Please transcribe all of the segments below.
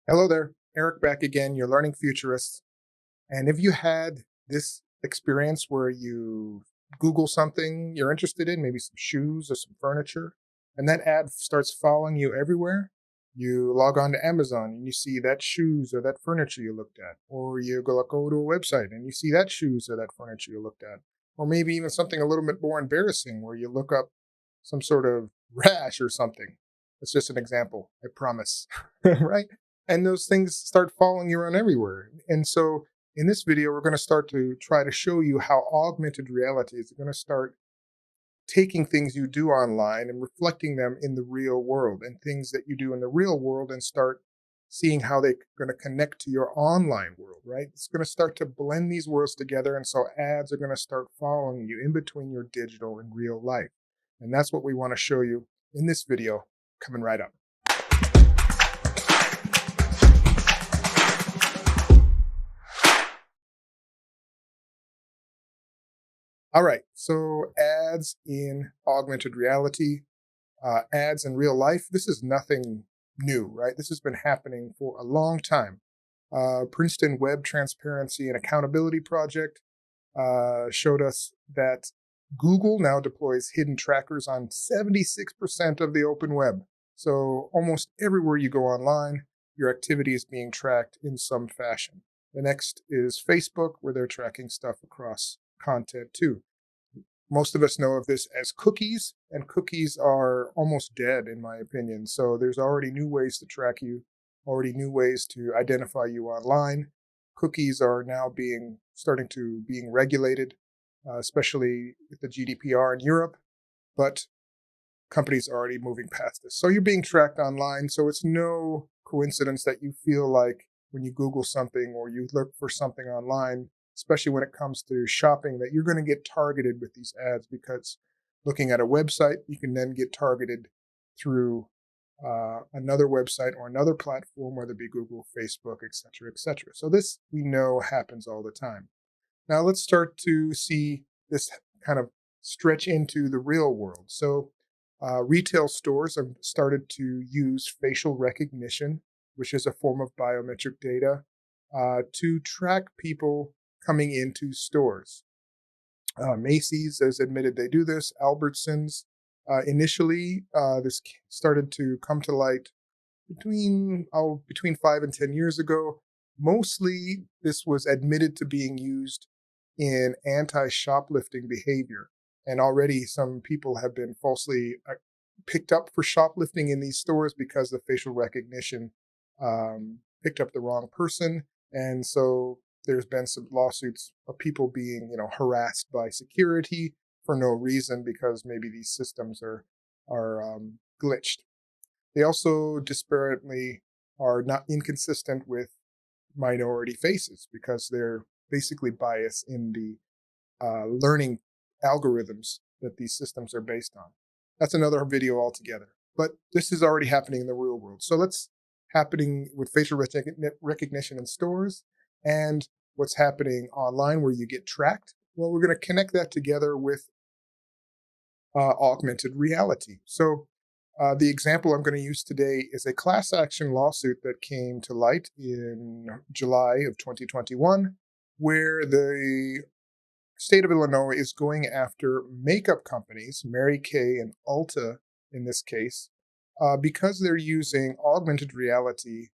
Hello there, Eric back again, your Learning Futurist. And if you had this experience where you Google something you're interested in, maybe some shoes or some furniture, and that ad starts following you everywhere, you log on to Amazon and you see that shoes or that furniture you looked at, or you go to a website and you see that shoes or that furniture you looked at, or maybe even something a little bit more embarrassing where you look up some sort of rash or something. It's just an example, I promise, right? And those things start following you around everywhere. And so in this video, we're going to start to try to show you how augmented reality is going to start taking things you do online and reflecting them in the real world, and things that you do in the real world and start seeing how they're going to connect to your online world, right? It's going to start to blend these worlds together. And so ads are going to start following you in between your digital and real life. And that's what we want to show you in this video coming right up. All right, so ads in augmented reality, ads in real life, this is nothing new, right? This has been happening for a long time. Princeton Web Transparency and Accountability Project showed us that Google now deploys hidden trackers on 76% of the open web. So almost everywhere you go online, your activity is being tracked in some fashion. The next is Facebook, where they're tracking stuff across content too. Most of us know of this as cookies, and cookies are almost dead, in my opinion. So there's already new ways to track you, already new ways to identify you online. Cookies are now starting to being regulated, especially with the GDPR in Europe, but companies are already moving past this. So you're being tracked online. So it's no coincidence that you feel like when you Google something or you look for something online, especially when it comes to shopping, that you're going to get targeted with these ads, because looking at a website, you can then get targeted through another website or another platform, whether it be Google, Facebook, etc., etc. So this we know happens all the time. Now let's start to see this kind of stretch into the real world. So retail stores have started to use facial recognition, which is a form of biometric data, to track people coming into stores. Macy's has admitted they do this. Albertsons. Initially, this started to come to light between 5 and 10 years ago. Mostly, this was admitted to being used in anti-shoplifting behavior, and already some people have been falsely picked up for shoplifting in these stores because the facial recognition picked up the wrong person, and so there's been some lawsuits of people being, harassed by security for no reason because maybe these systems are glitched. They also disparately are not inconsistent with minority faces because they're basically biased in the learning algorithms that these systems are based on. That's another video altogether. But this is already happening in the real world. So let's happening with facial recognition in stores and what's happening online where you get tracked. Well, we're going to connect that together with augmented reality. So the example I'm going to use today is a class action lawsuit that came to light in July of 2021, where the state of Illinois is going after makeup companies, Mary Kay and Ulta in this case, because they're using augmented reality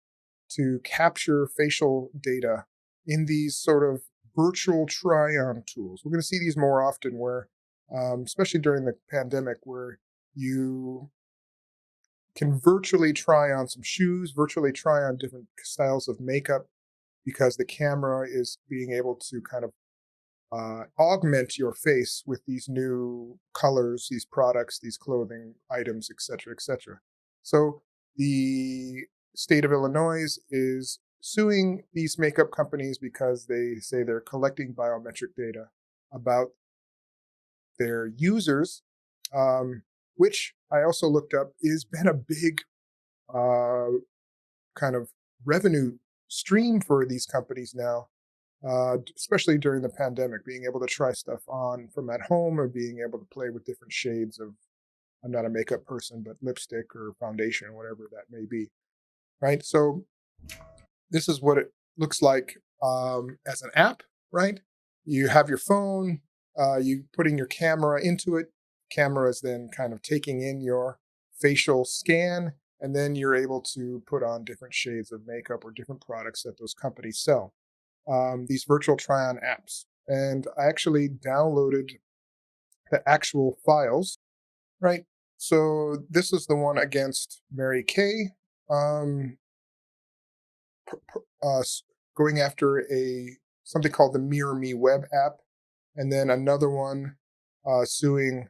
to capture facial data in these sort of virtual try-on tools. We're going to see these more often where, especially during the pandemic, where you can virtually try on some shoes, virtually try on different styles of makeup, because the camera is being able to kind of augment your face with these new colors, these products, these clothing items, etc., etc. So the state of Illinois is suing these makeup companies because they say they're collecting biometric data about their users, which I also looked up has been a big kind of revenue stream for these companies now, especially during the pandemic, being able to try stuff on from at home or being able to play with different shades of, I'm not a makeup person, but lipstick or foundation or whatever that may be, right? So This is what it looks like as an app, right? You have your phone, you putting your camera into it. Camera is then kind of taking in your facial scan, and then you're able to put on different shades of makeup or different products that those companies sell. These virtual try-on apps, and I actually downloaded the actual files, right? So this is the one against Mary Kay. Um, uh, Going after a something called the Mirror Me web app, and then another one suing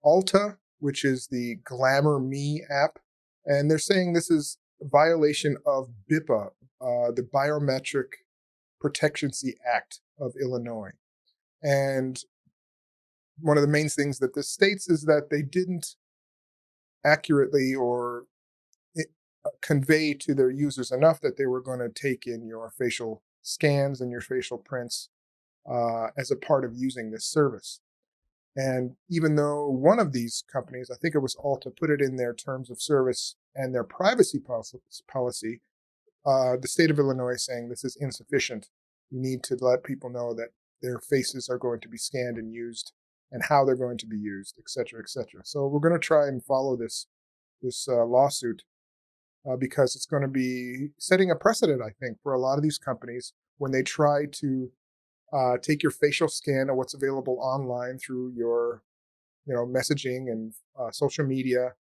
Alta, which is the Glamour Me app, and they're saying this is a violation of BIPA, the Biometric Protectancy Act of Illinois. And one of the main things that this states is that they didn't accurately or convey to their users enough that they were going to take in your facial scans and your facial prints as a part of using this service. And even though one of these companies, I think it was Alta, put it in their terms of service and their privacy policy, the state of Illinois is saying this is insufficient. You need to let people know that their faces are going to be scanned and used and how they're going to be used, et cetera, et cetera. So we're going to try and follow this lawsuit because it's going to be setting a precedent, I think, for a lot of these companies when they try to take your facial scan of what's available online through your, messaging and social media,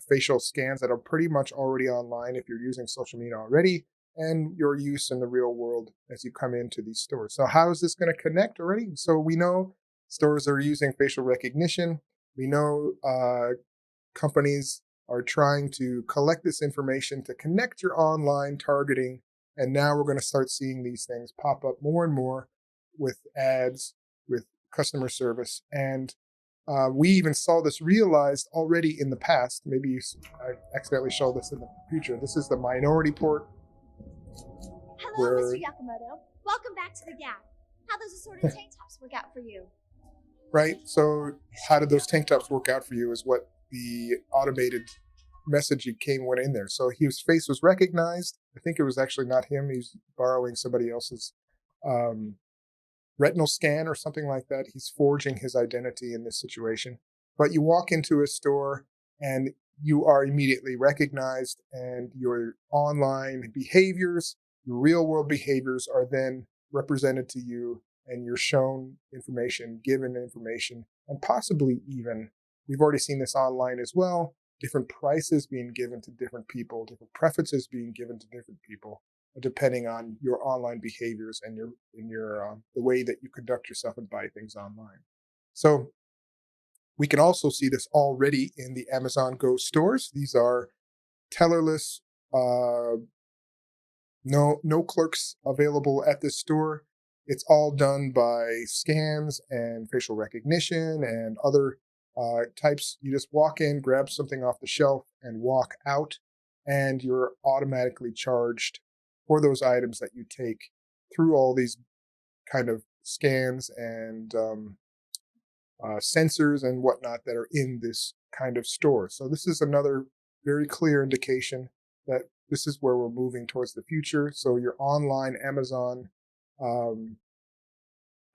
facial scans that are pretty much already online if you're using social media already, and your use in the real world as you come into these stores. So how is this going to connect already? So we know stores are using facial recognition. We know companies are trying to collect this information to connect your online targeting. And now we're going to start seeing these things pop up more and more with ads, with customer service. And we even saw this realized already in the past. Maybe I accidentally show this in the future. This is the Minority Report. Hello, Mr. Yakamoto. Welcome back to the Gap. How does assorted tank tops work out for you? Right. So how did those tank tops work out for you is what the automated message went in there. So his face was recognized. I think it was actually not him. He's borrowing somebody else's retinal scan or something like that. He's forging his identity in this situation. But you walk into a store and you are immediately recognized, and your online behaviors, your real world behaviors are then represented to you, and you're shown information, given information, and possibly even, we've already seen this online as well, different prices being given to different people, different preferences being given to different people, depending on your online behaviors and your the way that you conduct yourself and buy things online. So we can also see this already in the Amazon Go stores. These are tellerless, no clerks available at this store. It's all done by scans and facial recognition and other types. You just walk in, grab something off the shelf, and walk out, and you're automatically charged for those items that you take through all these kind of scans and sensors and whatnot that are in this kind of store. So this is another very clear indication that this is where we're moving towards the future. So your online Amazon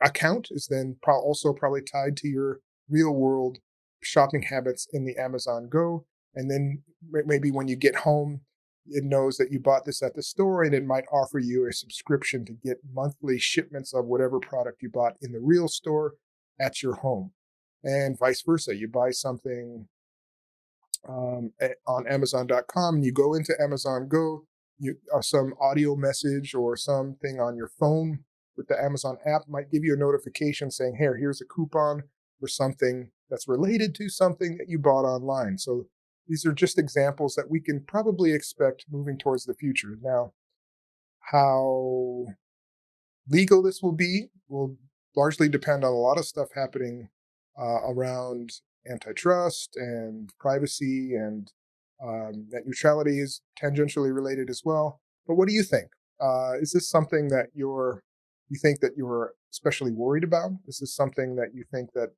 account is then also probably tied to your real world shopping habits in the Amazon Go. And then maybe when you get home, it knows that you bought this at the store, and it might offer you a subscription to get monthly shipments of whatever product you bought in the real store at your home, and vice versa. You buy something on Amazon.com, and you go into Amazon Go, some audio message or something on your phone with the Amazon app might give you a notification saying, "Hey, here's a coupon for something that's related to something that you bought online." So these are just examples that we can probably expect moving towards the future. Now, how legal this will be will largely depend on a lot of stuff happening around antitrust and privacy, and net neutrality is tangentially related as well. But what do you think? Is this something that you think that you're especially worried about? Is this something that you think that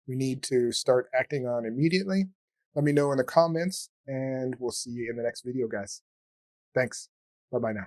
we need to start acting on immediately? Let me know in the comments, and we'll see you in the next video, guys. Thanks. Bye-bye now.